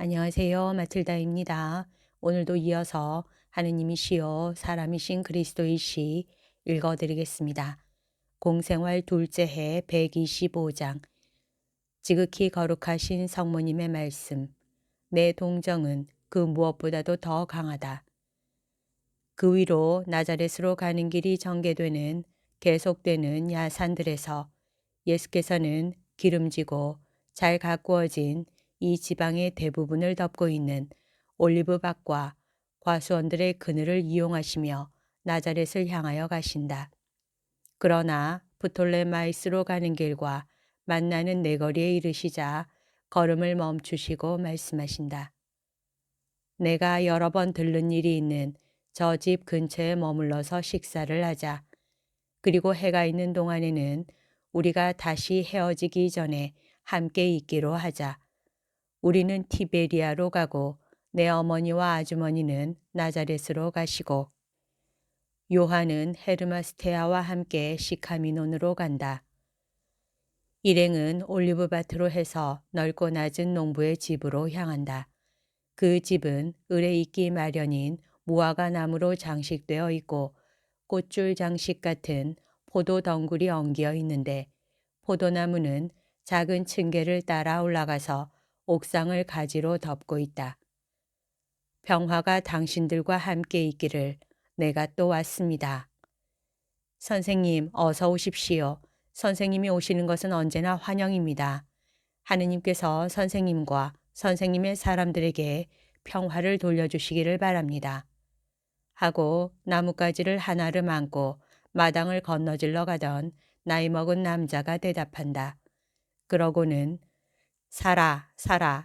안녕하세요. 마틸다입니다. 오늘도 이어서 하느님이시여 사람이신 그리스도이시 읽어드리겠습니다. 공생활 둘째 해 125장. 지극히 거룩하신 성모님의 말씀. 내 동정은 그 무엇보다도 더 강하다. 그 위로 나자렛으로 가는 길이 전개되는 계속되는 야산들에서 예수께서는 기름지고 잘 가꾸어진 이 지방의 대부분을 덮고 있는 올리브밭과 과수원들의 그늘을 이용하시며 나자렛을 향하여 가신다. 그러나 프톨레마이스로 가는 길과 만나는 내거리에 이르시자 걸음을 멈추시고 말씀하신다. 내가 여러 번 들른 일이 있는 저 집 근처에 머물러서 식사를 하자. 그리고 해가 있는 동안에는 우리가 다시 헤어지기 전에 함께 있기로 하자. 우리는 티베리아로 가고 내 어머니와 아주머니는 나자렛으로 가시고 요한은 헤르마스테아와 함께 시카미논으로 간다. 일행은 올리브밭으로 해서 넓고 낮은 농부의 집으로 향한다. 그 집은 을에 있기 마련인 무화과 나무로 장식되어 있고 꽃줄 장식 같은 포도 덩굴이 엉겨 있는데 포도나무는 작은 층계를 따라 올라가서 옥상을 가지로 덮고 있다. 평화가 당신들과 함께 있기를. 내가 또 왔습니다. 선생님, 어서 오십시오. 선생님이 오시는 것은 언제나 환영입니다. 하느님께서 선생님과 선생님의 사람들에게 평화를 돌려주시기를 바랍니다. 하고 나뭇가지를 하나를 안고 마당을 건너질러 가던 나이 먹은 남자가 대답한다. 그러고는 사라,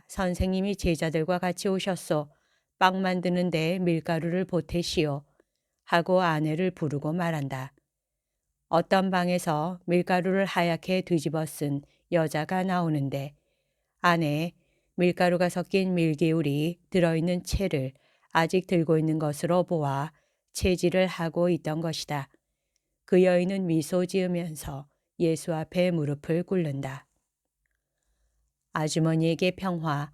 선생님이 제자들과 같이 오셨소. 빵 만드는데 밀가루를 보태시오. 하고 아내를 부르고 말한다. 어떤 방에서 밀가루를 하얗게 뒤집어 쓴 여자가 나오는데 안에 밀가루가 섞인 밀개울이 들어있는 채를 아직 들고 있는 것으로 보아 채질을 하고 있던 것이다. 그 여인은 미소 지으면서 예수 앞에 무릎을 꿇는다. 아주머니에게 평화,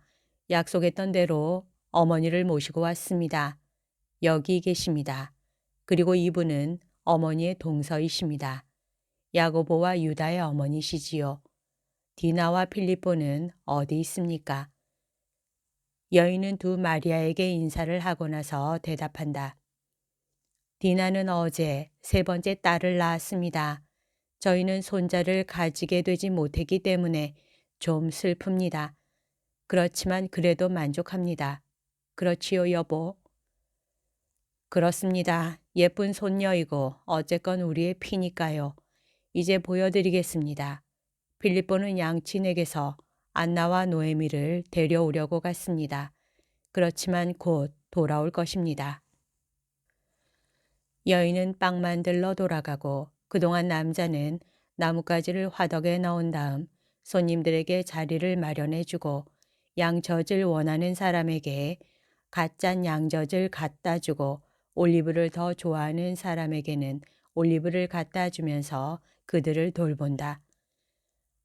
약속했던 대로 어머니를 모시고 왔습니다. 여기 계십니다. 그리고 이분은 어머니의 동서이십니다. 야고보와 유다의 어머니시지요. 디나와 필립보는 어디 있습니까? 여인은 두 마리아에게 인사를 하고 나서 대답한다. 디나는 어제 세 번째 딸을 낳았습니다. 저희는 손자를 가지게 되지 못했기 때문에 좀 슬픕니다. 그렇지만 그래도 만족합니다. 그렇지요, 여보? 그렇습니다. 예쁜 손녀이고 어쨌건 우리의 피니까요. 이제 보여드리겠습니다. 필립보는 양친에게서 안나와 노에미를 데려오려고 갔습니다. 그렇지만 곧 돌아올 것입니다. 여인은 빵 만들러 돌아가고 그동안 남자는 나뭇가지를 화덕에 넣은 다음 손님들에게 자리를 마련해주고 양젖을 원하는 사람에게 갓 짠 양젖을 갖다 주고 올리브를 더 좋아하는 사람에게는 올리브를 갖다 주면서 그들을 돌본다.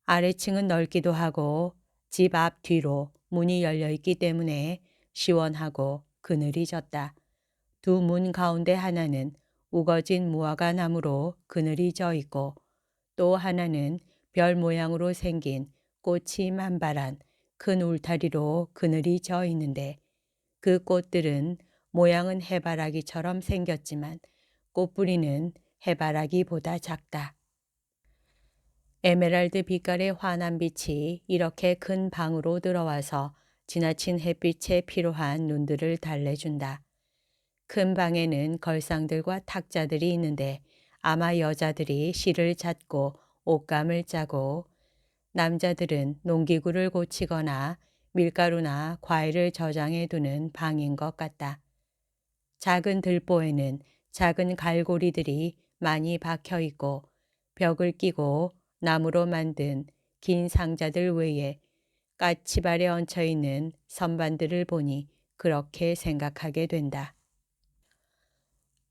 아래층은 넓기도 하고 집 앞 뒤로 문이 열려 있기 때문에 시원하고 그늘이 졌다. 두 문 가운데 하나는 우거진 무화과 나무로 그늘이 져 있고 또 하나는 별 모양으로 생긴 꽃이 만발한 큰 울타리로 그늘이 져 있는데 그 꽃들은 모양은 해바라기처럼 생겼지만 꽃뿌리는 해바라기보다 작다. 에메랄드 빛깔의 환한 빛이 이렇게 큰 방으로 들어와서 지나친 햇빛에 피로한 눈들을 달래준다. 큰 방에는 걸상들과 탁자들이 있는데 아마 여자들이 실을 찾고 옷감을 짜고 남자들은 농기구를 고치거나 밀가루나 과일을 저장해 두는 방인 것 같다. 작은 들보에는 작은 갈고리들이 많이 박혀 있고 벽을 끼고 나무로 만든 긴 상자들 외에 까치발에 얹혀 있는 선반들을 보니 그렇게 생각하게 된다.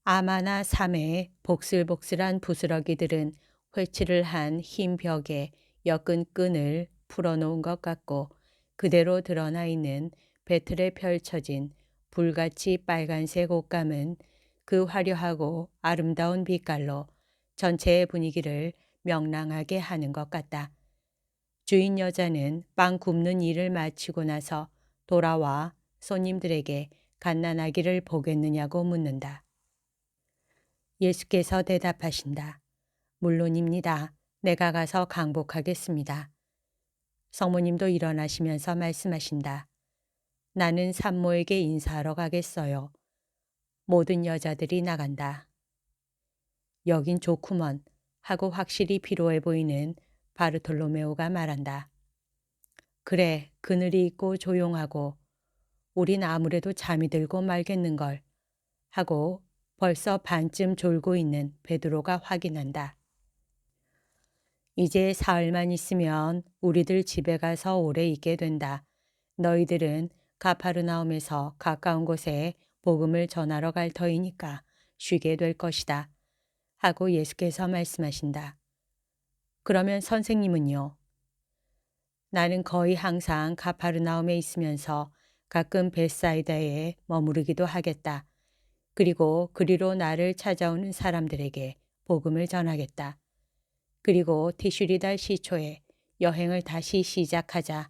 아마나 삼의 복슬복슬한 부스러기들은 회칠을 한 흰 벽에 엮은 끈을 풀어놓은 것 같고 그대로 드러나 있는 배틀에 펼쳐진 불같이 빨간색 옷감은 그 화려하고 아름다운 빛깔로 전체의 분위기를 명랑하게 하는 것 같다. 주인 여자는 빵 굽는 일을 마치고 나서 돌아와 손님들에게 갓난아기를 보겠느냐고 묻는다. 예수께서 대답하신다. 물론입니다. 내가 가서 강복하겠습니다. 성모님도 일어나시면서 말씀하신다. 나는 산모에게 인사하러 가겠어요. 모든 여자들이 나간다. 여긴 좋구먼 하고 확실히 피로해 보이는 바르톨로메오가 말한다. 그래, 그늘이 있고 조용하고 우린 아무래도 잠이 들고 말겠는걸 하고 벌써 반쯤 졸고 있는 베드로가 확인한다. 이제 사흘만 있으면 우리들 집에 가서 오래 있게 된다. 너희들은 가파르나움에서 가까운 곳에 복음을 전하러 갈 터이니까 쉬게 될 것이다. 하고 예수께서 말씀하신다. 그러면 선생님은요? 나는 거의 항상 가파르나움에 있으면서 가끔 벳사이다에 머무르기도 하겠다. 그리고 그리로 나를 찾아오는 사람들에게 복음을 전하겠다. 그리고 티슈리달 시초에 여행을 다시 시작하자.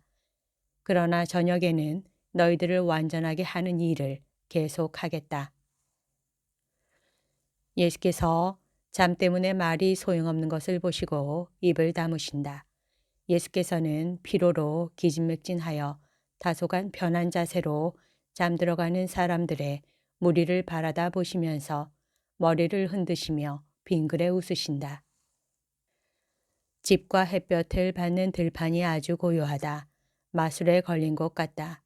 그러나 저녁에는 너희들을 완전하게 하는 일을 계속하겠다. 예수께서 잠 때문에 말이 소용없는 것을 보시고 입을 다무신다. 예수께서는 피로로 기진맥진하여 다소간 편한 자세로 잠들어가는 사람들의 무리를 바라다 보시면서 머리를 흔드시며 빙그레 웃으신다. 집과 햇볕을 받는 들판이 아주 고요하다. 마술에 걸린 것 같다.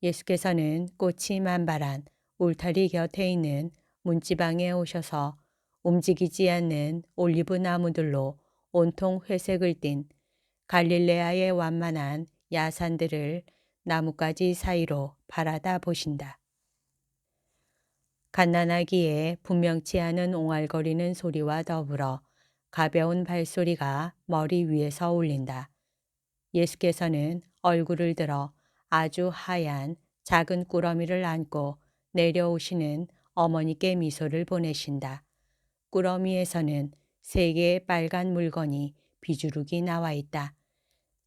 예수께서는 꽃이 만발한 울타리 곁에 있는 문지방에 오셔서 움직이지 않는 올리브 나무들로 온통 회색을 띤 갈릴레아의 완만한 야산들을 나뭇가지 사이로 바라다 보신다. 갓난아기의 분명치 않은 옹알거리는 소리와 더불어 가벼운 발소리가 머리 위에서 울린다. 예수께서는 얼굴을 들어 아주 하얀 작은 꾸러미를 안고 내려오시는 어머니께 미소를 보내신다. 꾸러미에서는 세 개의 빨간 물건이 비주룩이 나와 있다.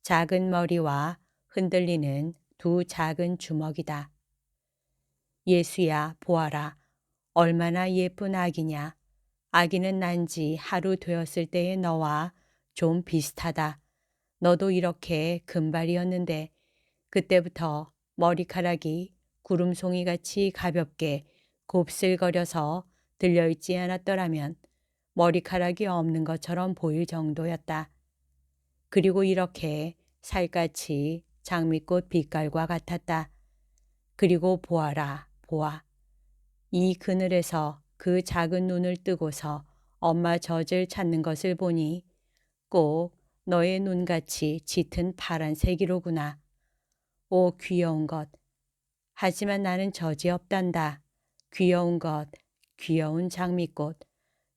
작은 머리와 흔들리는 두 작은 주먹이다. 예수야, 보아라. 얼마나 예쁜 아기냐. 아기는 난 지 하루 되었을 때의 너와 좀 비슷하다. 너도 이렇게 금발이었는데 그때부터 머리카락이 구름송이같이 가볍게 곱슬거려서 들려있지 않았더라면 머리카락이 없는 것처럼 보일 정도였다. 그리고 이렇게 살갗이 장미꽃 빛깔과 같았다. 그리고 보아라, 보아. 이 그늘에서 그 작은 눈을 뜨고서 엄마 젖을 찾는 것을 보니 꼭 너의 눈같이 짙은 파란색이로구나. 오 귀여운 것. 하지만 나는 젖이 없단다. 귀여운 것, 귀여운 장미꽃,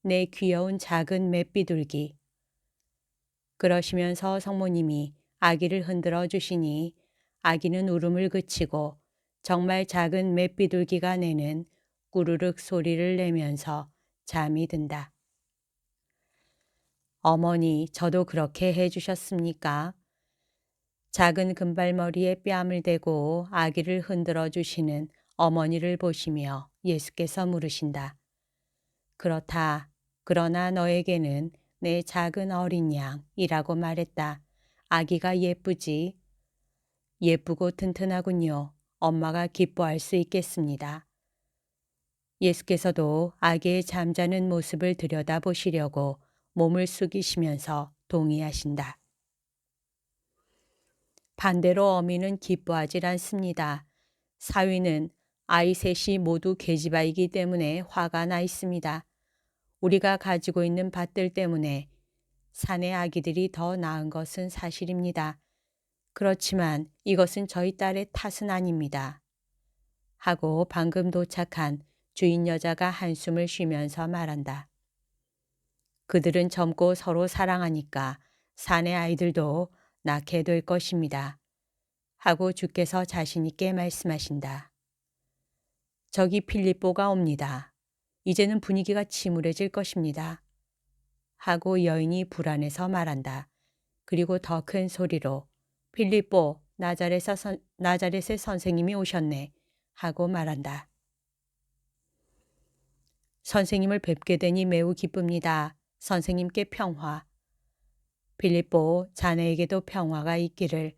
내 귀여운 작은 맷비둘기. 그러시면서 성모님이 아기를 흔들어 주시니 아기는 울음을 그치고 정말 작은 맷비둘기가 내는 꾸르륵 소리를 내면서 잠이 든다. 어머니, 저도 그렇게 해주셨습니까? 작은 금발머리에 뺨을 대고 아기를 흔들어 주시는 어머니를 보시며 예수께서 물으신다. 그렇다. 그러나 너에게는 내 작은 어린 양이라고 말했다. 아기가 예쁘지? 예쁘고 튼튼하군요. 엄마가 기뻐할 수 있겠습니다. 예수께서도 아기의 잠자는 모습을 들여다보시려고 몸을 숙이시면서 동의하신다. 반대로 어미는 기뻐하질 않습니다. 사위는 아이 셋이 모두 계집아이기 때문에 화가 나 있습니다. 우리가 가지고 있는 밭들 때문에 사내 아기들이 더 나은 것은 사실입니다. 그렇지만 이것은 저희 딸의 탓은 아닙니다. 하고 방금 도착한 주인 여자가 한숨을 쉬면서 말한다. 그들은 젊고 서로 사랑하니까 사내 아이들도 낳게 될 것입니다. 하고 주께서 자신 있게 말씀하신다. 저기 빌립보가 옵니다. 이제는 분위기가 침울해질 것입니다. 하고 여인이 불안해서 말한다. 그리고 더 큰 소리로 빌립보 나자렛의 선생님이 오셨네 하고 말한다. 선생님을 뵙게 되니 매우 기쁩니다. 선생님께 평화. 빌립보 자네에게도 평화가 있기를.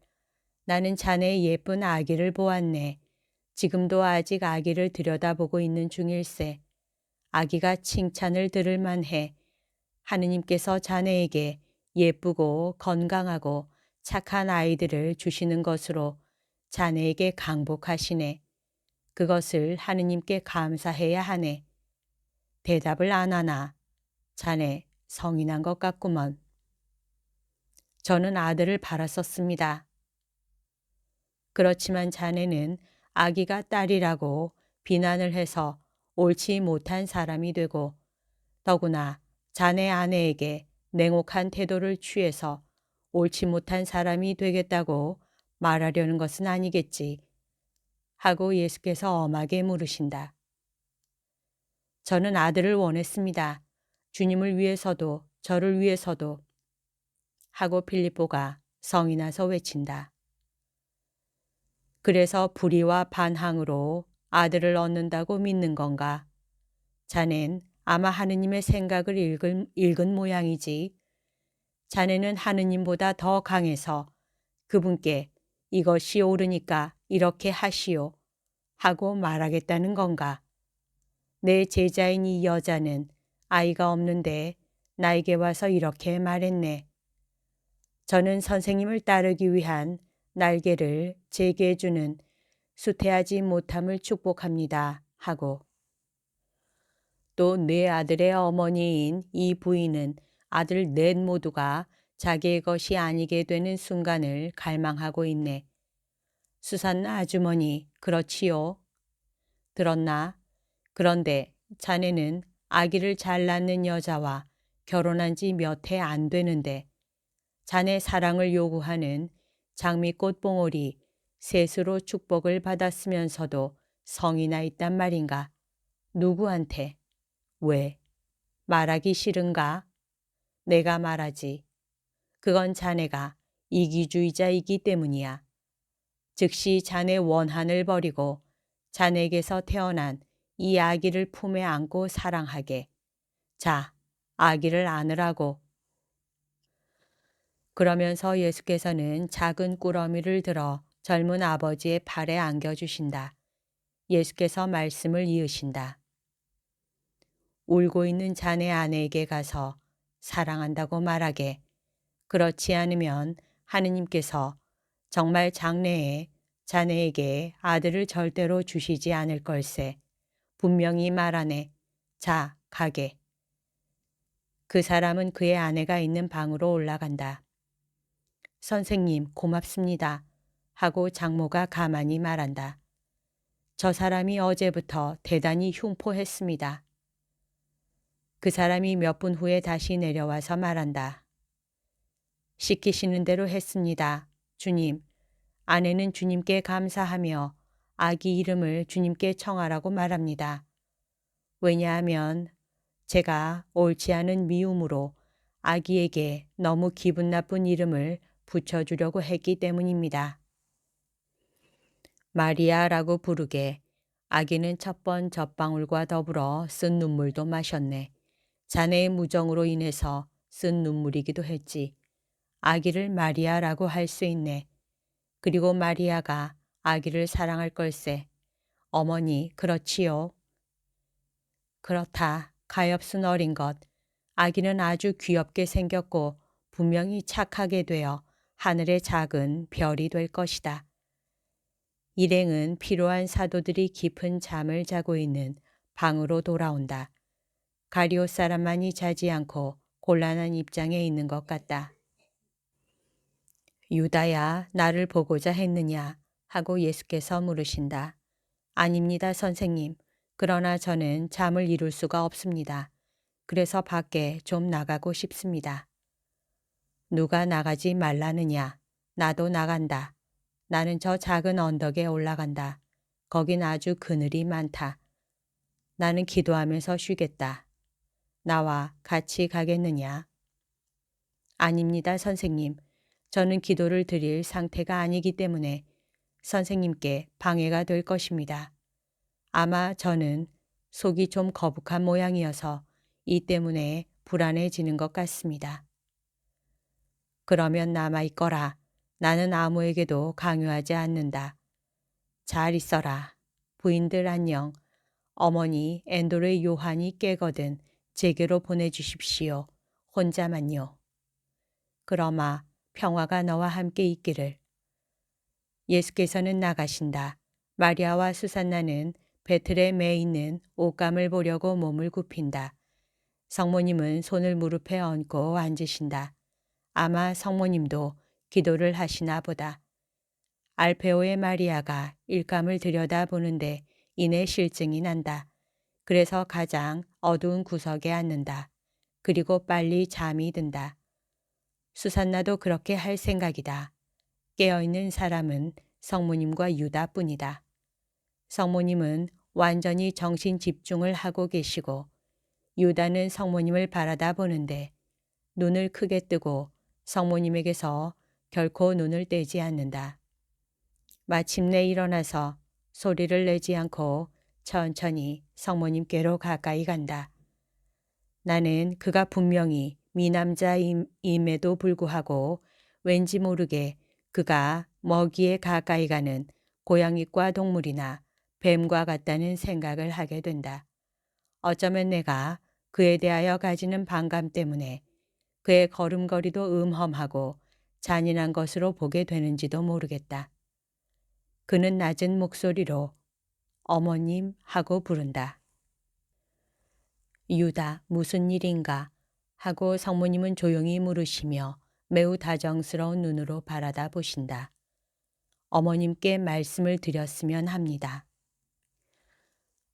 나는 자네의 예쁜 아기를 보았네. 지금도 아직 아기를 들여다보고 있는 중일세. 아기가 칭찬을 들을 만해. 하느님께서 자네에게 예쁘고 건강하고 착한 아이들을 주시는 것으로 자네에게 강복하시네. 그것을 하느님께 감사해야 하네. 대답을 안 하나. 자네 성이 난 것 같구먼. 저는 아들을 바랐었습니다. 그렇지만 자네는 아기가 딸이라고 비난을 해서 옳지 못한 사람이 되고 더구나 자네 아내에게 냉혹한 태도를 취해서 옳지 못한 사람이 되겠다고 말하려는 것은 아니겠지. 하고 예수께서 엄하게 물으신다. 저는 아들을 원했습니다. 주님을 위해서도 저를 위해서도. 하고 빌립보가 성이 나서 외친다. 그래서 불의와 반항으로 아들을 얻는다고 믿는 건가? 자넨 아마 하느님의 생각을 읽은 모양이지. 자네는 하느님보다 더 강해서 그분께 이것이 옳으니까 이렇게 하시오 하고 말하겠다는 건가? 내 제자인 이 여자는 아이가 없는데 나에게 와서 이렇게 말했네. 저는 선생님을 따르기 위한 날개를 제게 해주는 수태하지 못함을 축복합니다. 하고 또 네 아들의 어머니인 이 부인은 아들 넷 모두가 자기의 것이 아니게 되는 순간을 갈망하고 있네. 수산나 아주머니, 그렇지요? 들었나? 그런데 자네는 아기를 잘 낳는 여자와 결혼한 지 몇 해 안 되는데 자네 사랑을 요구하는 장미꽃 봉오리 셋으로 축복을 받았으면서도 성이 나 있단 말인가? 누구한테? 왜? 말하기 싫은가? 내가 말하지. 그건 자네가 이기주의자이기 때문이야. 즉시 자네 원한을 버리고 자네에게서 태어난 이 아기를 품에 안고 사랑하게. 자, 아기를 안으라고. 그러면서 예수께서는 작은 꾸러미를 들어 젊은 아버지의 팔에 안겨주신다. 예수께서 말씀을 이으신다. 울고 있는 자네 아내에게 가서 사랑한다고 말하게. 그렇지 않으면 하느님께서 정말 장래에 자네에게 아들을 절대로 주시지 않을 걸세. 분명히 말하네. 자, 가게. 그 사람은 그의 아내가 있는 방으로 올라간다. 선생님, 고맙습니다. 하고 장모가 가만히 말한다. 저 사람이 어제부터 대단히 흉포했습니다. 그 사람이 몇 분 후에 다시 내려와서 말한다. 시키시는 대로 했습니다. 주님, 아내는 주님께 감사하며 아기 이름을 주님께 청하라고 말합니다. 왜냐하면 제가 옳지 않은 미움으로 아기에게 너무 기분 나쁜 이름을 붙여주려고 했기 때문입니다. 마리아라고 부르게 아기는 첫 번 젖방울과 더불어 쓴 눈물도 마셨네. 자네의 무정으로 인해서 쓴 눈물이기도 했지. 아기를 마리아라고 할 수 있네. 그리고 마리아가 아기를 사랑할 걸세. 어머니, 그렇지요. 그렇다. 가엾은 어린 것. 아기는 아주 귀엽게 생겼고 분명히 착하게 되어 하늘의 작은 별이 될 것이다. 일행은 필요한 사도들이 깊은 잠을 자고 있는 방으로 돌아온다. 가룟 사람만이 자지 않고 곤란한 입장에 있는 것 같다. 유다야, 나를 보고자 했느냐? 하고 예수께서 물으신다. 아닙니다, 선생님. 그러나 저는 잠을 이룰 수가 없습니다. 그래서 밖에 좀 나가고 싶습니다. 누가 나가지 말라느냐? 나도 나간다. 나는 저 작은 언덕에 올라간다. 거긴 아주 그늘이 많다. 나는 기도하면서 쉬겠다. 나와 같이 가겠느냐? 아닙니다, 선생님. 저는 기도를 드릴 상태가 아니기 때문에 선생님께 방해가 될 것입니다. 아마 저는 속이 좀 거북한 모양이어서 이 때문에 불안해지는 것 같습니다. 그러면 남아있거라. 나는 아무에게도 강요하지 않는다. 잘 있어라. 부인들 안녕. 어머니 엔도르의 요한이 깨거든 제게로 보내주십시오. 혼자만요. 그러마 평화가 너와 함께 있기를. 예수께서는 나가신다. 마리아와 수산나는 베틀에 있는 옷감을 보려고 몸을 굽힌다. 성모님은 손을 무릎에 얹고 앉으신다. 아마 성모님도 기도를 하시나 보다. 알페오의 마리아가 일감을 들여다보는데 이내 실증이 난다. 그래서 가장 어두운 구석에 앉는다. 그리고 빨리 잠이 든다. 수산나도 그렇게 할 생각이다. 깨어있는 사람은 성모님과 유다뿐이다. 성모님은 완전히 정신 집중을 하고 계시고 유다는 성모님을 바라다 보는데 눈을 크게 뜨고 성모님에게서 결코 눈을 떼지 않는다. 마침내 일어나서 소리를 내지 않고 천천히 성모님께로 가까이 간다. 나는 그가 분명히 미남자임에도 불구하고 왠지 모르게 그가 먹이에 가까이 가는 고양이과 동물이나 뱀과 같다는 생각을 하게 된다. 어쩌면 내가 그에 대하여 가지는 반감 때문에 그의 걸음걸이도 음험하고 잔인한 것으로 보게 되는지도 모르겠다. 그는 낮은 목소리로 어머님 하고 부른다. 유다, 무슨 일인가? 하고 성모님은 조용히 물으시며 매우 다정스러운 눈으로 바라다 보신다. 어머님께 말씀을 드렸으면 합니다.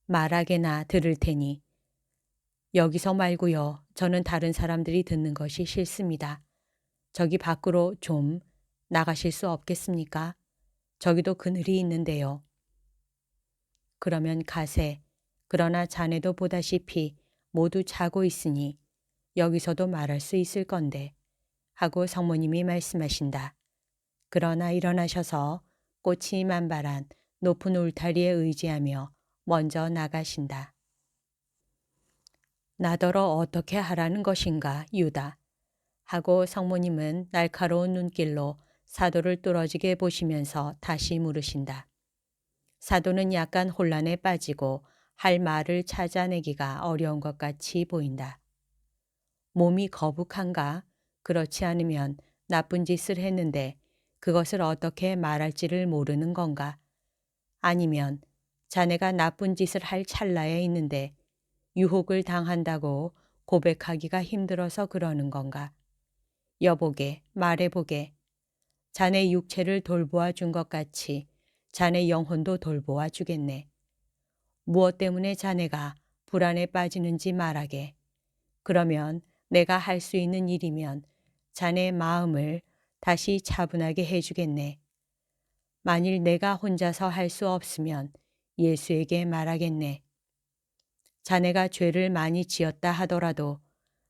말하게나 들을 테니 여기서 말고요. 저는 다른 사람들이 듣는 것이 싫습니다. 저기 밖으로 좀 나가실 수 없겠습니까? 저기도 그늘이 있는데요. 그러면 가세. 그러나 자네도 보다시피 모두 자고 있으니 여기서도 말할 수 있을 건데 하고 성모님이 말씀하신다. 그러나 일어나셔서 꽃이 만발한 높은 울타리에 의지하며 먼저 나가신다. 나더러 어떻게 하라는 것인가, 유다. 하고 성모님은 날카로운 눈길로 사도를 뚫어지게 보시면서 다시 물으신다. 사도는 약간 혼란에 빠지고 할 말을 찾아내기가 어려운 것 같이 보인다. 몸이 거북한가? 그렇지 않으면 나쁜 짓을 했는데 그것을 어떻게 말할지를 모르는 건가? 아니면 자네가 나쁜 짓을 할 찰나에 있는데 유혹을 당한다고 고백하기가 힘들어서 그러는 건가? 여보게, 말해보게. 자네 육체를 돌보아 준 것 같이 자네 영혼도 돌보아 주겠네. 무엇 때문에 자네가 불안에 빠지는지 말하게. 그러면 내가 할 수 있는 일이면 자네 마음을 다시 차분하게 해주겠네. 만일 내가 혼자서 할 수 없으면 예수에게 말하겠네. 자네가 죄를 많이 지었다 하더라도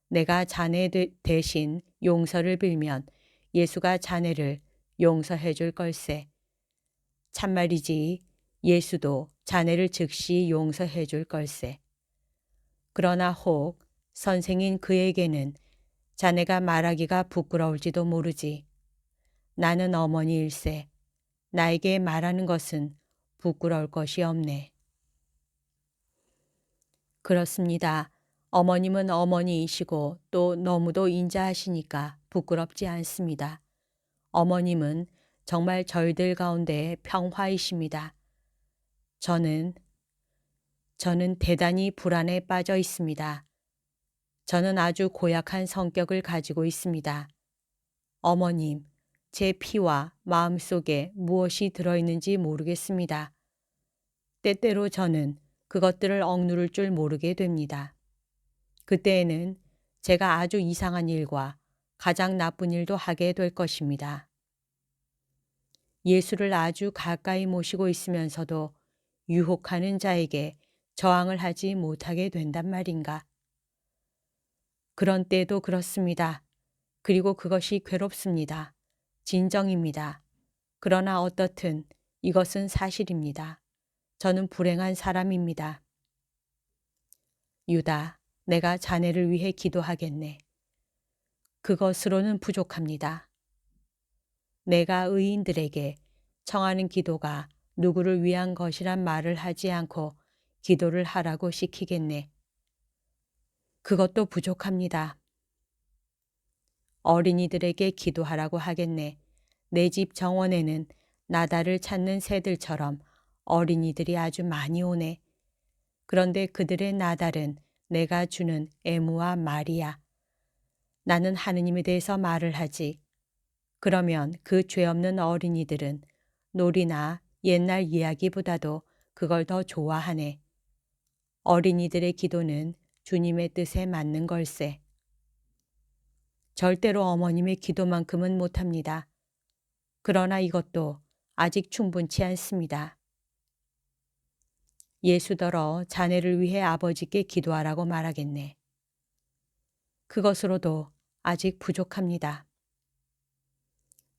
내가 자네 대신 용서를 빌면 예수가 자네를 용서해 줄 걸세. 참말이지 예수도 자네를 즉시 용서해 줄 걸세. 그러나 혹 선생인 그에게는 자네가 말하기가 부끄러울지도 모르지. 나는 어머니일세. 나에게 말하는 것은 부끄러울 것이 없네. 그렇습니다. 어머님은 어머니이시고 또 너무도 인자하시니까 부끄럽지 않습니다. 어머님은 정말 저희들 가운데 평화이십니다. 저는 대단히 불안에 빠져 있습니다. 저는 아주 고약한 성격을 가지고 있습니다. 어머님, 제 피와 마음 속에 무엇이 들어있는지 모르겠습니다. 때때로 저는 그것들을 억누를 줄 모르게 됩니다. 그때에는 제가 아주 이상한 일과 가장 나쁜 일도 하게 될 것입니다. 예수를 아주 가까이 모시고 있으면서도 유혹하는 자에게 저항을 하지 못하게 된단 말인가. 그런 때도 그렇습니다. 그리고 그것이 괴롭습니다. 진정입니다. 그러나 어떻든 이것은 사실입니다. 저는 불행한 사람입니다. 유다, 내가 자네를 위해 기도하겠네. 그것으로는 부족합니다. 내가 의인들에게 청하는 기도가 누구를 위한 것이란 말을 하지 않고 기도를 하라고 시키겠네. 그것도 부족합니다. 어린이들에게 기도하라고 하겠네. 내 집 정원에는 나달을 찾는 새들처럼 어린이들이 아주 많이 오네. 그런데 그들의 나달은 내가 주는 애무와 말이야. 나는 하느님에 대해서 말을 하지. 그러면 그 죄 없는 어린이들은 놀이나 옛날 이야기보다도 그걸 더 좋아하네. 어린이들의 기도는 주님의 뜻에 맞는 걸세. 절대로 어머님의 기도만큼은 못합니다. 그러나 이것도 아직 충분치 않습니다. 예수더러 자네를 위해 아버지께 기도하라고 말하겠네. 그것으로도 아직 부족합니다.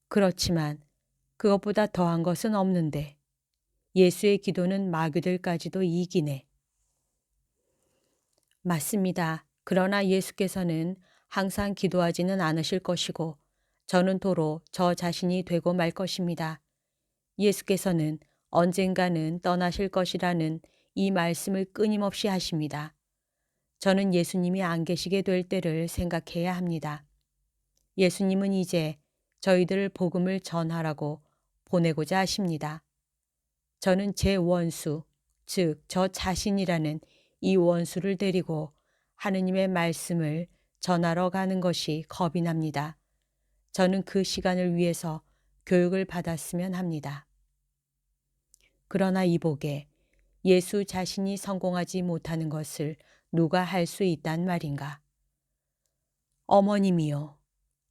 그렇지만 그것보다 더한 것은 없는데 예수의 기도는 마귀들까지도 이기네. 맞습니다. 그러나 예수께서는 항상 기도하지는 않으실 것이고 저는 도로 저 자신이 되고 말 것입니다. 예수께서는 언젠가는 떠나실 것이라는 이 말씀을 끊임없이 하십니다. 저는 예수님이 안 계시게 될 때를 생각해야 합니다. 예수님은 이제 저희들 복음을 전하라고 보내고자 하십니다. 저는 제 원수, 즉 저 자신이라는 이 원수를 데리고 하느님의 말씀을 전하러 가는 것이 겁이 납니다. 저는 그 시간을 위해서 교육을 받았으면 합니다. 그러나 이복에 예수 자신이 성공하지 못하는 것을 누가 할 수 있단 말인가? 어머님이요.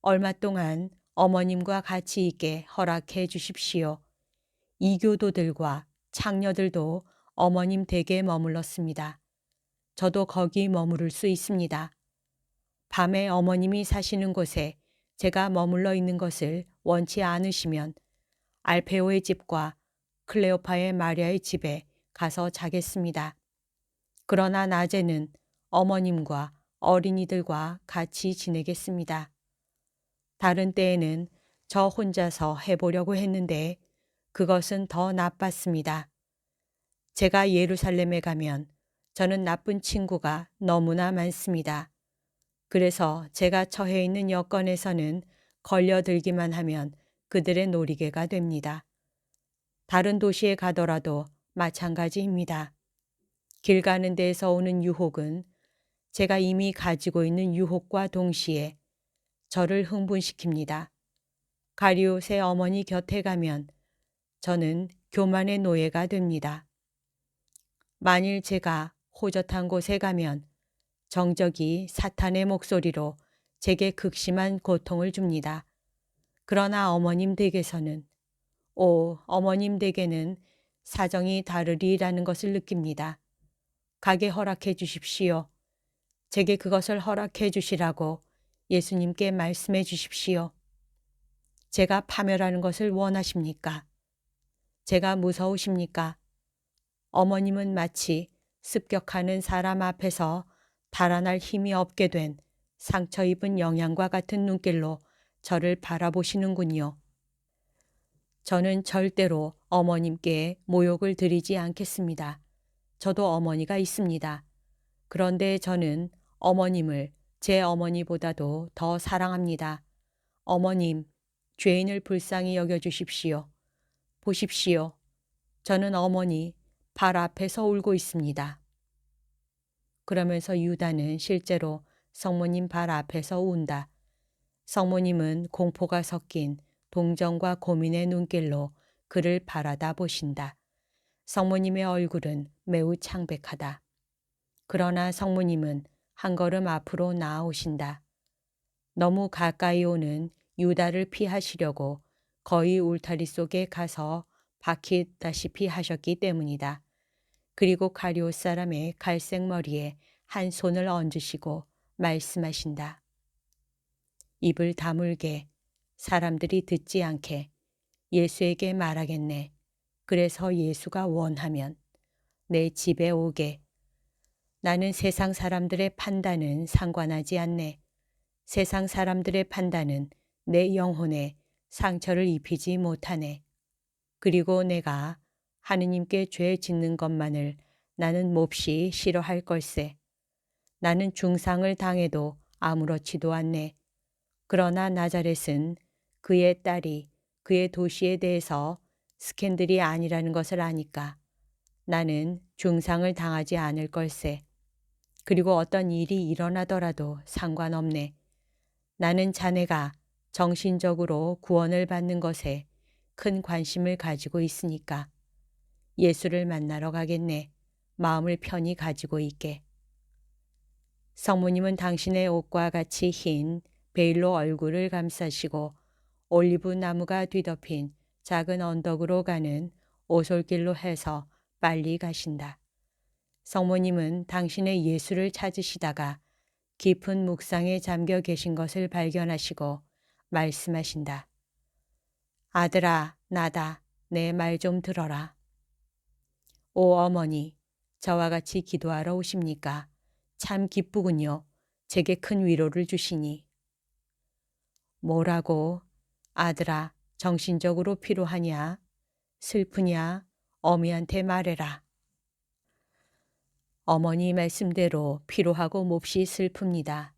얼마 동안 어머님과 같이 있게 허락해 주십시오. 이교도들과 창녀들도 어머님 댁에 머물렀습니다. 저도 거기 머무를 수 있습니다. 밤에 어머님이 사시는 곳에 제가 머물러 있는 것을 원치 않으시면 알페오의 집과 클레오파의 마리아의 집에 가서 자겠습니다. 그러나 낮에는 어머님과 어린이들과 같이 지내겠습니다. 다른 때에는 저 혼자서 해보려고 했는데 그것은 더 나빴습니다. 제가 예루살렘에 가면 저는 나쁜 친구가 너무나 많습니다. 그래서 제가 처해 있는 여건에서는 걸려들기만 하면 그들의 놀이개가 됩니다. 다른 도시에 가더라도 마찬가지입니다. 길 가는 데에서 오는 유혹은 제가 이미 가지고 있는 유혹과 동시에 저를 흥분시킵니다. 가리옷의 어머니 곁에 가면 저는 교만의 노예가 됩니다. 만일 제가 호젓한 곳에 가면 정적이 사탄의 목소리로 제게 극심한 고통을 줍니다. 그러나 어머님 댁에서는 어머님 댁에는 사정이 다르리라는 것을 느낍니다. 가게 허락해 주십시오. 제게 그것을 허락해 주시라고 예수님께 말씀해 주십시오. 제가 파멸하는 것을 원하십니까? 제가 무서우십니까? 어머님은 마치 습격하는 사람 앞에서 달아날 힘이 없게 된 상처 입은 영양과 같은 눈길로 저를 바라보시는군요. 저는 절대로 어머님께 모욕을 드리지 않겠습니다. 저도 어머니가 있습니다. 그런데 저는 어머님을 제 어머니보다도 더 사랑합니다. 어머님, 죄인을 불쌍히 여겨주십시오. 보십시오. 저는 어머니 발 앞에서 울고 있습니다. 그러면서 유다는 실제로 성모님 발 앞에서 운다. 성모님은 공포가 섞인 동정과 고민의 눈길로 그를 바라다 보신다. 성모님의 얼굴은 매우 창백하다. 그러나 성모님은 한 걸음 앞으로 나아오신다. 너무 가까이 오는 유다를 피하시려고 거의 울타리 속에 가서 박히다시피 하셨기 때문이다. 그리고 가룟 사람의 갈색 머리에 한 손을 얹으시고 말씀하신다. 입을 다물게, 사람들이 듣지 않게 예수에게 말하겠네. 그래서 예수가 원하면 내 집에 오게. 나는 세상 사람들의 판단은 상관하지 않네. 세상 사람들의 판단은 내 영혼에 상처를 입히지 못하네. 그리고 내가 하느님께 죄 짓는 것만을 나는 몹시 싫어할 걸세. 나는 중상을 당해도 아무렇지도 않네. 그러나 나자렛은 그의 딸이 그의 도시에 대해서 스캔들이 아니라는 것을 아니까 나는 중상을 당하지 않을 걸세. 그리고 어떤 일이 일어나더라도 상관없네. 나는 자네가 정신적으로 구원을 받는 것에 큰 관심을 가지고 있으니까 예수를 만나러 가겠네. 마음을 편히 가지고 있게. 성모님은 당신의 옷과 같이 흰 베일로 얼굴을 감싸시고 올리브 나무가 뒤덮인 작은 언덕으로 가는 오솔길로 해서 빨리 가신다. 성모님은 당신의 예수를 찾으시다가 깊은 묵상에 잠겨 계신 것을 발견하시고 말씀하신다. 아들아, 나다. 내 말 좀 들어라. 오 어머니, 저와 같이 기도하러 오십니까? 참 기쁘군요. 제게 큰 위로를 주시니. 뭐라고? 아들아, 정신적으로 피로하냐? 슬프냐? 어미한테 말해라. 어머니 말씀대로 피로하고 몹시 슬픕니다.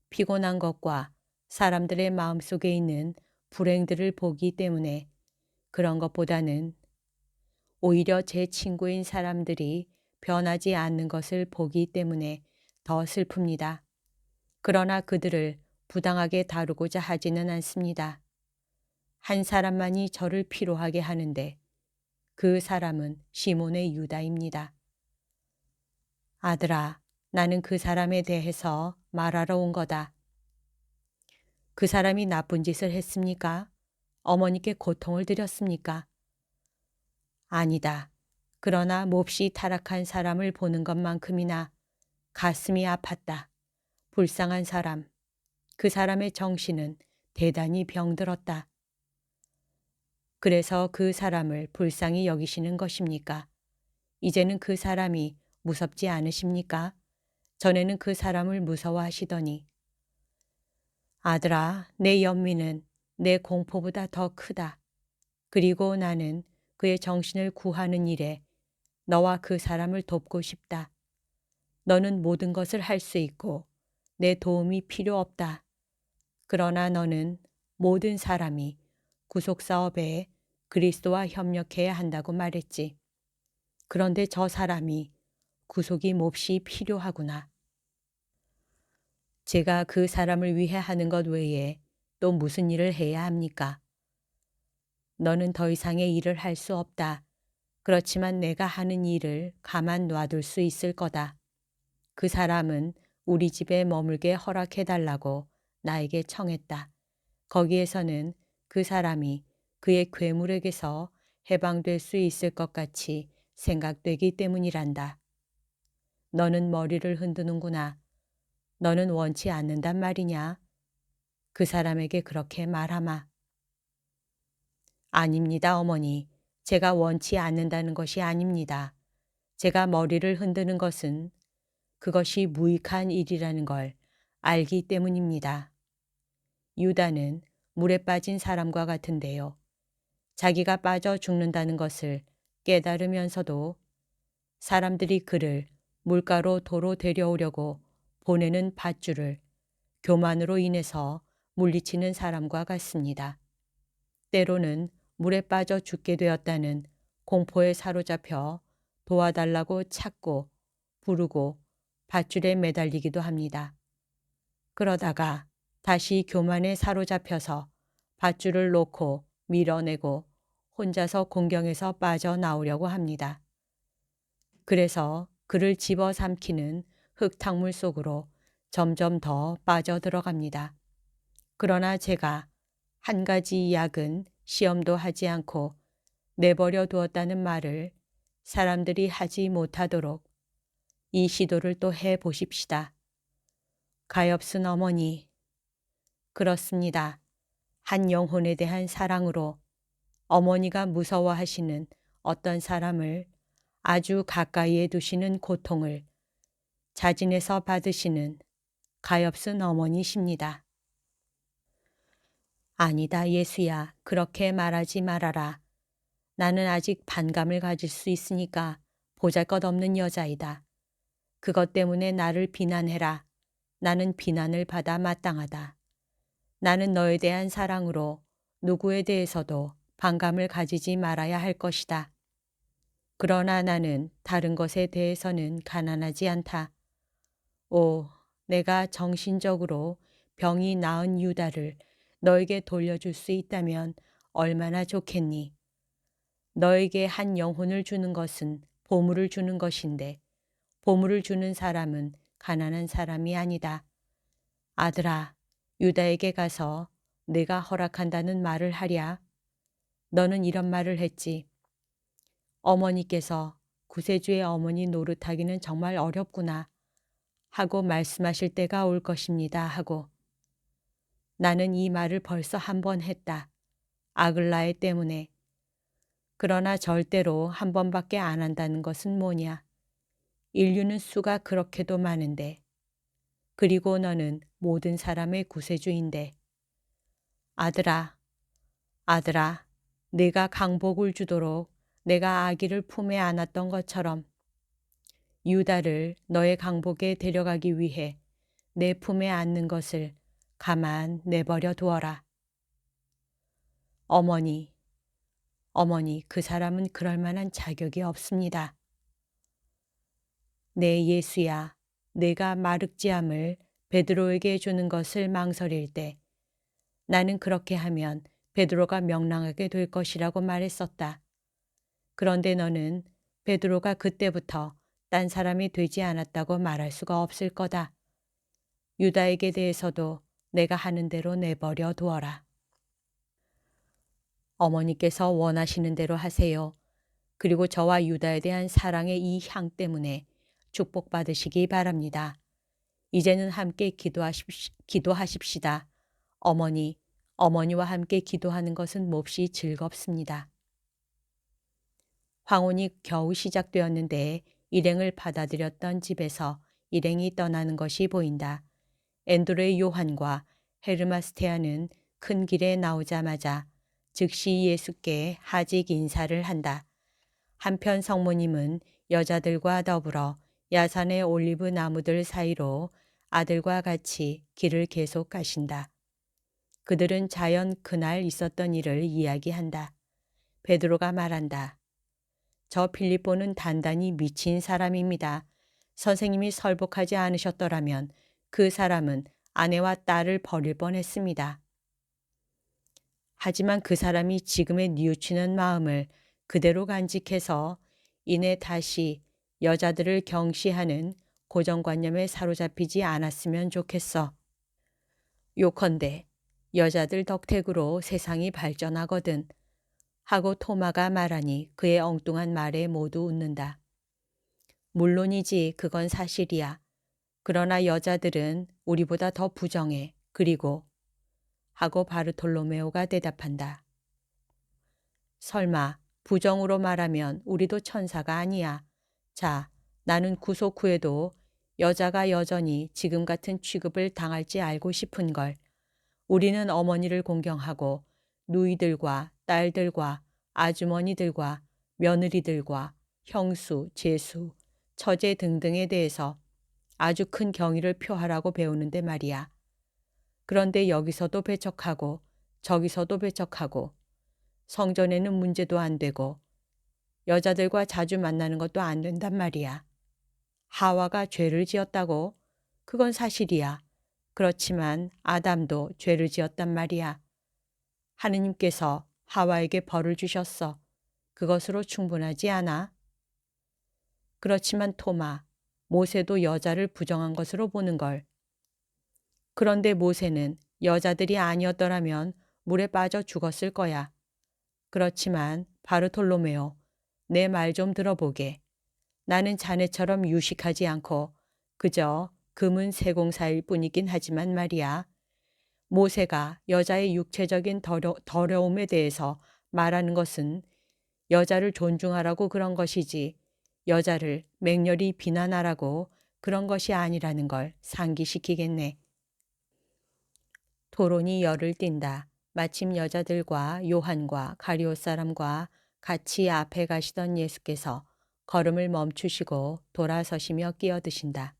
피곤한 것과 사람들의 마음속에 있는 불행들을 보기 때문에 그런 것보다는 오히려 제 친구인 사람들이 변하지 않는 것을 보기 때문에 더 슬픕니다. 그러나 그들을 부당하게 다루고자 하지는 않습니다. 한 사람만이 저를 피로하게 하는데 그 사람은 시몬의 유다입니다. 아들아, 나는 그 사람에 대해서 말하러 온 거다. 그 사람이 나쁜 짓을 했습니까? 어머니께 고통을 드렸습니까? 아니다. 그러나 몹시 타락한 사람을 보는 것만큼이나 가슴이 아팠다. 불쌍한 사람. 그 사람의 정신은 대단히 병들었다. 그래서 그 사람을 불쌍히 여기시는 것입니까? 이제는 그 사람이 무섭지 않으십니까? 전에는 그 사람을 무서워하시더니. 아들아, 내 연민은 내 공포보다 더 크다. 그리고 나는 그의 정신을 구하는 일에 너와 그 사람을 돕고 싶다. 너는 모든 것을 할 수 있고 내 도움이 필요 없다. 그러나 너는 모든 사람이 구속사업에 그리스도와 협력해야 한다고 말했지. 그런데 저 사람이 구속이 몹시 필요하구나. 제가 그 사람을 위해 하는 것 외에 또 무슨 일을 해야 합니까? 너는 더 이상의 일을 할 수 없다. 그렇지만 내가 하는 일을 가만 놔둘 수 있을 거다. 그 사람은 우리 집에 머물게 허락해달라고 나에게 청했다. 거기에서는 그 사람이 그의 괴물에게서 해방될 수 있을 것 같이 생각되기 때문이란다. 너는 머리를 흔드는구나. 너는 원치 않는단 말이냐? 그 사람에게 그렇게 말하마. 아닙니다, 어머니. 제가 원치 않는다는 것이 아닙니다. 제가 머리를 흔드는 것은 그것이 무익한 일이라는 걸 알기 때문입니다. 유다는 물에 빠진 사람과 같은데요. 자기가 빠져 죽는다는 것을 깨달으면서도 사람들이 그를 물가로 도로 데려오려고 보내는 밧줄을 교만으로 인해서 물리치는 사람과 같습니다. 때로는 물에 빠져 죽게 되었다는 공포에 사로잡혀 도와달라고 찾고 부르고 밧줄에 매달리기도 합니다. 그러다가 다시 교만에 사로잡혀서 밧줄을 놓고 밀어내고 혼자서 공경에서 빠져나오려고 합니다. 그래서 그를 집어삼키는 흙탕물 속으로 점점 더 빠져들어갑니다. 그러나 제가 한 가지 약은 시험도 하지 않고 내버려 두었다는 말을 사람들이 하지 못하도록 이 시도를 또 해 보십시다. 가엾은 어머니, 그렇습니다. 한 영혼에 대한 사랑으로 어머니가 무서워하시는 어떤 사람을 아주 가까이에 두시는 고통을 자진해서 받으시는 가엾은 어머니십니다. 아니다, 예수야. 그렇게 말하지 말아라. 나는 아직 반감을 가질 수 있으니까 보잘것없는 여자이다. 그것 때문에 나를 비난해라. 나는 비난을 받아 마땅하다. 나는 너에 대한 사랑으로 누구에 대해서도 반감을 가지지 말아야 할 것이다. 그러나 나는 다른 것에 대해서는 가난하지 않다. 오, 내가 정신적으로 병이 나은 유다를 너에게 돌려줄 수 있다면 얼마나 좋겠니? 너에게 한 영혼을 주는 것은 보물을 주는 것인데 보물을 주는 사람은 가난한 사람이 아니다. 아들아, 유다에게 가서 내가 허락한다는 말을 하랴. 너는 이런 말을 했지. 어머니께서 구세주의 어머니 노릇하기는 정말 어렵구나 하고 말씀하실 때가 올 것입니다 하고. 나는 이 말을 벌써 한 번 했다. 아글라에 때문에. 그러나 절대로 한 번밖에 안 한다는 것은 뭐냐. 인류는 수가 그렇게도 많은데. 그리고 너는 모든 사람의 구세주인데. 아들아, 아들아, 내가 강복을 주도록 내가 아기를 품에 안았던 것처럼 유다를 너의 강복에 데려가기 위해 내 품에 안는 것을 가만 내버려 두어라. 어머니, 어머니, 그 사람은 그럴 만한 자격이 없습니다. 내 예수야, 내가 마륵지암을 베드로에게 주는 것을 망설일 때 나는 그렇게 하면 베드로가 명랑하게 될 것이라고 말했었다. 그런데 너는 베드로가 그때부터 딴 사람이 되지 않았다고 말할 수가 없을 거다. 유다에게 대해서도 내가 하는 대로 내버려 두어라. 어머니께서 원하시는 대로 하세요. 그리고 저와 유다에 대한 사랑의 이 향 때문에 축복받으시기 바랍니다. 이제는 함께 기도하십시다. 어머니, 어머니와 함께 기도하는 것은 몹시 즐겁습니다. 황혼이 겨우 시작되었는데 일행을 받아들였던 집에서 일행이 떠나는 것이 보인다. 앤드레 요한과 헤르마스테아는 큰 길에 나오자마자 즉시 예수께 하직 인사를 한다. 한편 성모님은 여자들과 더불어 야산의 올리브 나무들 사이로 아들과 같이 길을 계속 가신다. 그들은 자연 그날 있었던 일을 이야기한다. 베드로가 말한다. 저 필립보는 단단히 미친 사람입니다. 선생님이 설복하지 않으셨더라면 그 사람은 아내와 딸을 버릴 뻔했습니다. 하지만 그 사람이 지금의 뉘우치는 마음을 그대로 간직해서 이내 다시 여자들을 경시하는 고정관념에 사로잡히지 않았으면 좋겠어. 요컨대 여자들 덕택으로 세상이 발전하거든 하고 토마가 말하니 그의 엉뚱한 말에 모두 웃는다. 물론이지, 그건 사실이야. 그러나 여자들은 우리보다 더 부정해. 그리고 하고 바르톨로메오가 대답한다. 설마 부정으로 말하면 우리도 천사가 아니야. 자, 나는 구속 후에도 여자가 여전히 지금 같은 취급을 당할지 알고 싶은 걸. 우리는 어머니를 공경하고 누이들과 딸들과 아주머니들과 며느리들과 형수, 제수, 처제 등등에 대해서 아주 큰 경의를 표하라고 배우는데 말이야. 그런데 여기서도 배척하고 저기서도 배척하고 성전에는 문제도 안 되고 여자들과 자주 만나는 것도 안 된단 말이야. 하와가 죄를 지었다고? 그건 사실이야. 그렇지만 아담도 죄를 지었단 말이야. 하느님께서 하와에게 벌을 주셨어. 그것으로 충분하지 않아? 그렇지만 토마, 모세도 여자를 부정한 것으로 보는 걸. 그런데 모세는 여자들이 아니었더라면 물에 빠져 죽었을 거야. 그렇지만 바르톨로메오, 내 말 좀 들어보게. 나는 자네처럼 유식하지 않고 그저 금은 세공사일 뿐이긴 하지만 말이야. 모세가 여자의 육체적인 더러움에 대해서 말하는 것은 여자를 존중하라고 그런 것이지 여자를 맹렬히 비난하라고 그런 것이 아니라는 걸 상기시키겠네. 토론이 열을 띈다. 마침 여자들과 요한과 가룟 사람과 같이 앞에 가시던 예수께서 걸음을 멈추시고 돌아서시며 끼어드신다.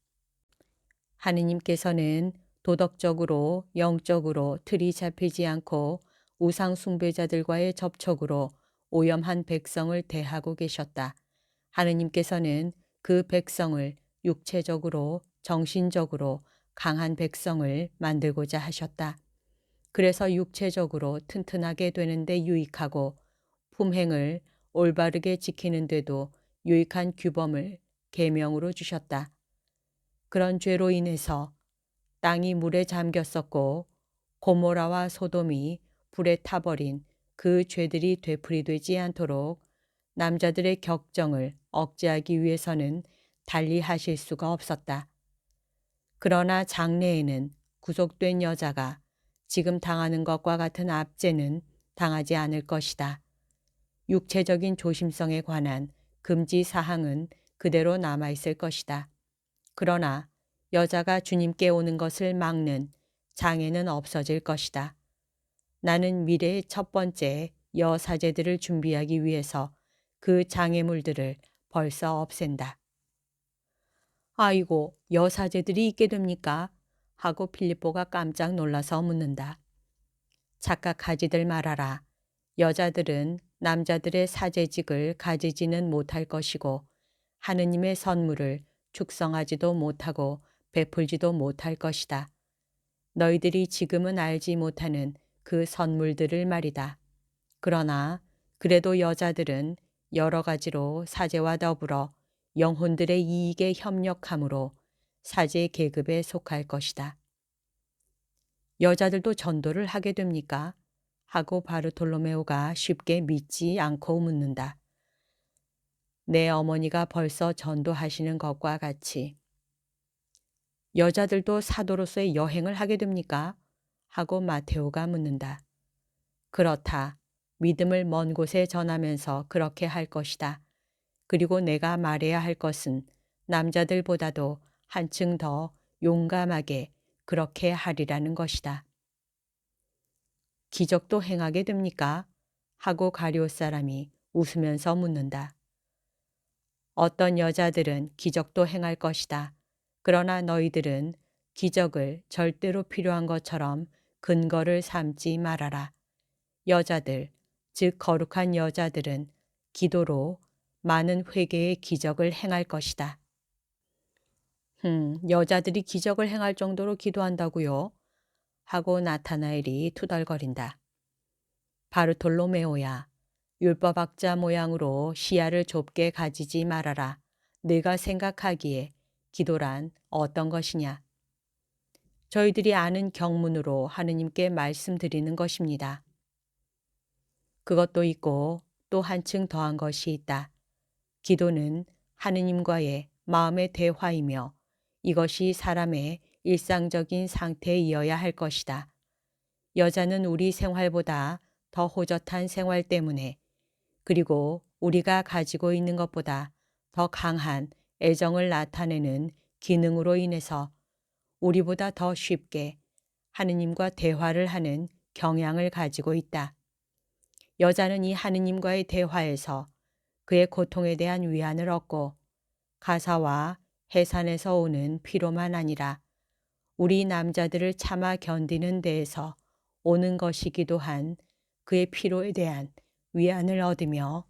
하느님께서는 도덕적으로 영적으로 틀이 잡히지 않고 우상 숭배자들과의 접촉으로 오염한 백성을 대하고 계셨다. 하느님께서는 그 백성을 육체적으로 정신적으로 강한 백성을 만들고자 하셨다. 그래서 육체적으로 튼튼하게 되는데 유익하고 품행을 올바르게 지키는데도 유익한 규범을 계명으로 주셨다. 그런 죄로 인해서 땅이 물에 잠겼었고 고모라와 소돔이 불에 타버린 그 죄들이 되풀이되지 않도록 남자들의 격정을 억제하기 위해서는 달리 하실 수가 없었다. 그러나 장래에는 구속된 여자가 지금 당하는 것과 같은 압제는 당하지 않을 것이다. 육체적인 조심성에 관한 금지 사항은 그대로 남아있을 것이다. 그러나 여자가 주님께 오는 것을 막는 장애는 없어질 것이다. 나는 미래의 첫 번째 여사제들을 준비하기 위해서 그 장애물들을 벌써 없앤다. 아이고, 여사제들이 있게 됩니까? 하고 필립보가 깜짝 놀라서 묻는다. 착각하지들 말아라. 여자들은 남자들의 사제직을 가지지는 못할 것이고 하느님의 선물을 축성하지도 못하고 베풀지도 못할 것이다. 너희들이 지금은 알지 못하는 그 선물들을 말이다. 그러나 그래도 여자들은 여러 가지로 사제와 더불어 영혼들의 이익에 협력함으로 사제 계급에 속할 것이다. 여자들도 전도를 하게 됩니까? 하고 바르톨로메오가 쉽게 믿지 않고 묻는다. 내 어머니가 벌써 전도하시는 것과 같이. 여자들도 사도로서의 여행을 하게 됩니까? 하고 마테오가 묻는다. 그렇다. 믿음을 먼 곳에 전하면서 그렇게 할 것이다. 그리고 내가 말해야 할 것은 남자들보다도 한층 더 용감하게 그렇게 하리라는 것이다. 기적도 행하게 됩니까? 하고 가룟 사람이 웃으면서 묻는다. 어떤 여자들은 기적도 행할 것이다. 그러나 너희들은 기적을 절대로 필요한 것처럼 근거를 삼지 말아라. 여자들, 즉 거룩한 여자들은 기도로 많은 회개의 기적을 행할 것이다. 여자들이 기적을 행할 정도로 기도한다고요? 하고 나타나엘이 투덜거린다. 바르톨로메오야, 율법학자 모양으로 시야를 좁게 가지지 말아라. 네가 생각하기에 기도란 어떤 것이냐? 저희들이 아는 경문으로 하느님께 말씀드리는 것입니다. 그것도 있고 또 한층 더한 것이 있다. 기도는 하느님과의 마음의 대화이며 이것이 사람의 일상적인 상태이어야 할 것이다. 여자는 우리 생활보다 더 호젓한 생활 때문에 그리고 우리가 가지고 있는 것보다 더 강한 애정을 나타내는 기능으로 인해서 우리보다 더 쉽게 하느님과 대화를 하는 경향을 가지고 있다. 여자는 이 하느님과의 대화에서 그의 고통에 대한 위안을 얻고 가사와 해산에서 오는 피로만 아니라 우리 남자들을 참아 견디는 데에서 오는 것이기도 한 그의 피로에 대한 위안을 얻으며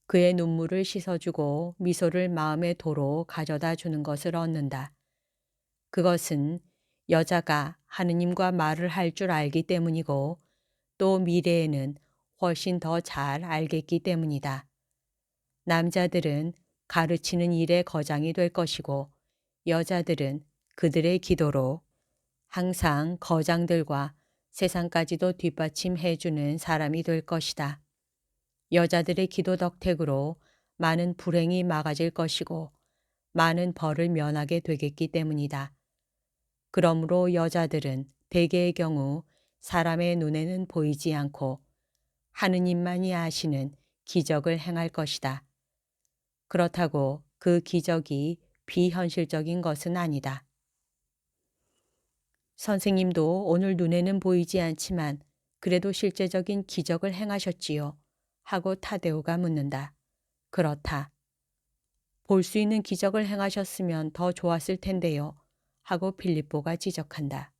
그의 눈물을 씻어주고 미소를 마음의 도로 가져다 주는 것을 얻는다. 그것은 여자가 하느님과 말을 할 줄 알기 때문이고 또 미래에는 훨씬 더 잘 알겠기 때문이다. 남자들은 가르치는 일의 거장이 될 것이고 여자들은 그들의 기도로 항상 거장들과 세상까지도 뒷받침해주는 사람이 될 것이다. 여자들의 기도 덕택으로 많은 불행이 막아질 것이고 많은 벌을 면하게 되겠기 때문이다. 그러므로 여자들은 대개의 경우 사람의 눈에는 보이지 않고 하느님만이 아시는 기적을 행할 것이다. 그렇다고 그 기적이 비현실적인 것은 아니다. 선생님도 오늘 눈에는 보이지 않지만 그래도 실제적인 기적을 행하셨지요. 하고 타데오가 묻는다. 그렇다. 볼 수 있는 기적을 행하셨으면 더 좋았을 텐데요. 하고 빌립보가 지적한다.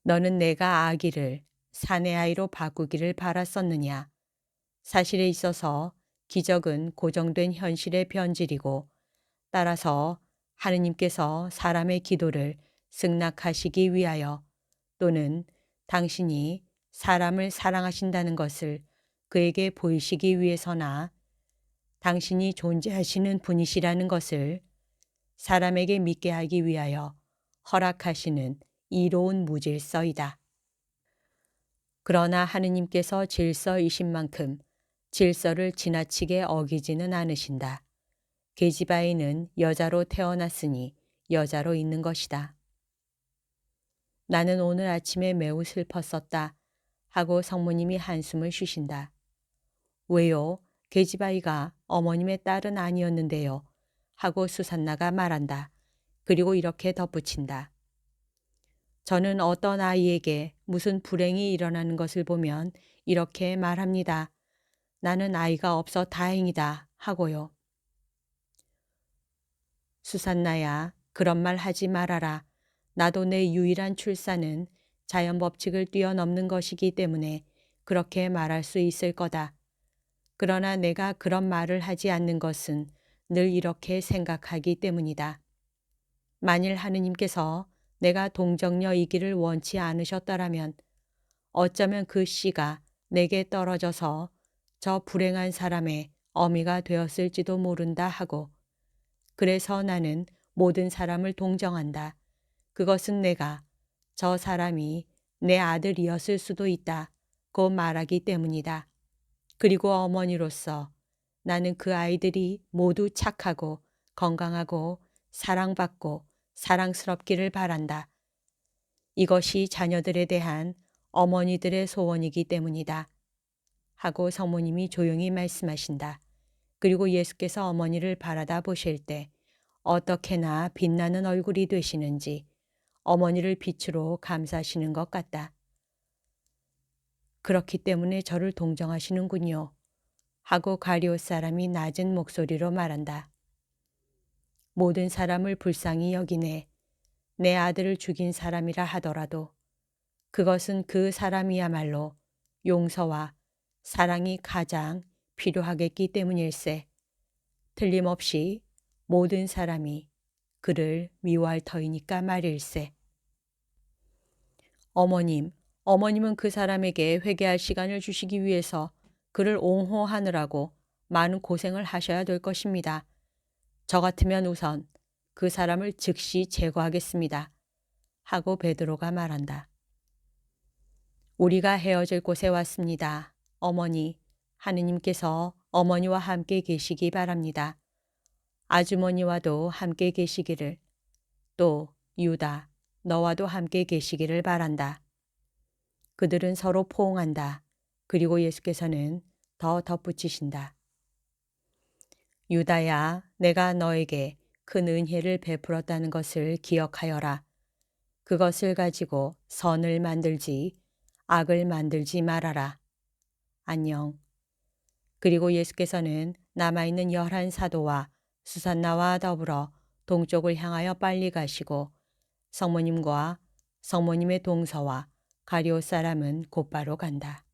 너는 내가 아기를 사내 아이로 바꾸기를 바랐었느냐. 사실에 있어서 기적은 고정된 현실의 변질이고 따라서 하느님께서 사람의 기도를 승낙하시기 위하여 또는 당신이 사람을 사랑하신다는 것을 그에게 보이시기 위해서나 당신이 존재하시는 분이시라는 것을 사람에게 믿게 하기 위하여 허락하시는 이로운 무질서이다. 그러나 하느님께서 질서이신 만큼 질서를 지나치게 어기지는 않으신다. 계지바이는 여자로 태어났으니 여자로 있는 것이다. 나는 오늘 아침에 매우 슬펐었다. 하고 성모님이 한숨을 쉬신다. 왜요? 계지바이가 어머님의 딸은 아니었는데요. 하고 수산나가 말한다. 그리고 이렇게 덧붙인다. 저는 어떤 아이에게 무슨 불행이 일어나는 것을 보면 이렇게 말합니다. 나는 아이가 없어 다행이다. 하고요. 수산나야, 그런 말 하지 말아라. 나도 내 유일한 출산은 자연 법칙을 뛰어넘는 것이기 때문에 그렇게 말할 수 있을 거다. 그러나 내가 그런 말을 하지 않는 것은 늘 이렇게 생각하기 때문이다. 만일 하느님께서 내가 동정녀이기를 원치 않으셨더라면 어쩌면 그 씨가 내게 떨어져서 저 불행한 사람의 어미가 되었을지도 모른다 하고 그래서 나는 모든 사람을 동정한다. 그것은 내가 저 사람이 내 아들이었을 수도 있다고 말하기 때문이다. 그리고 어머니로서 나는 그 아이들이 모두 착하고 건강하고 사랑받고 사랑스럽기를 바란다. 이것이 자녀들에 대한 어머니들의 소원이기 때문이다. 하고 성모님이 조용히 말씀하신다. 그리고 예수께서 어머니를 바라다 보실 때 어떻게나 빛나는 얼굴이 되시는지 어머니를 빛으로 감싸시는 것 같다. 그렇기 때문에 저를 동정하시는군요. 하고 가리옷 사람이 낮은 목소리로 말한다. 모든 사람을 불쌍히 여기네. 내 아들을 죽인 사람이라 하더라도 그것은 그 사람이야말로 용서와 사랑이 가장 필요하겠기 때문일세. 틀림없이 모든 사람이 그를 미워할 터이니까 말일세. 어머님은 그 사람에게 회개할 시간을 주시기 위해서 그를 옹호하느라고 많은 고생을 하셔야 될 것입니다. 저 같으면 우선 그 사람을 즉시 제거하겠습니다. 하고 베드로가 말한다. 우리가 헤어질 곳에 왔습니다. 어머니, 하느님께서 어머니와 함께 계시기 바랍니다. 아주머니와도 함께 계시기를, 또 유다, 너와도 함께 계시기를 바란다. 그들은 서로 포옹한다. 그리고 예수께서는 더 덧붙이신다. 유다야, 내가 너에게 큰 은혜를 베풀었다는 것을 기억하여라. 그것을 가지고 선을 만들지 악을 만들지 말아라. 안녕. 그리고 예수께서는 남아있는 11사도와 수산나와 더불어 동쪽을 향하여 빨리 가시고 성모님과 성모님의 동서와 가리옷 사람은 곧바로 간다.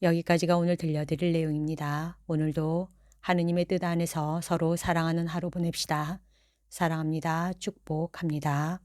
여기까지가 오늘 들려드릴 내용입니다. 오늘도 하느님의 뜻 안에서 서로 사랑하는 하루 보냅시다. 사랑합니다. 축복합니다.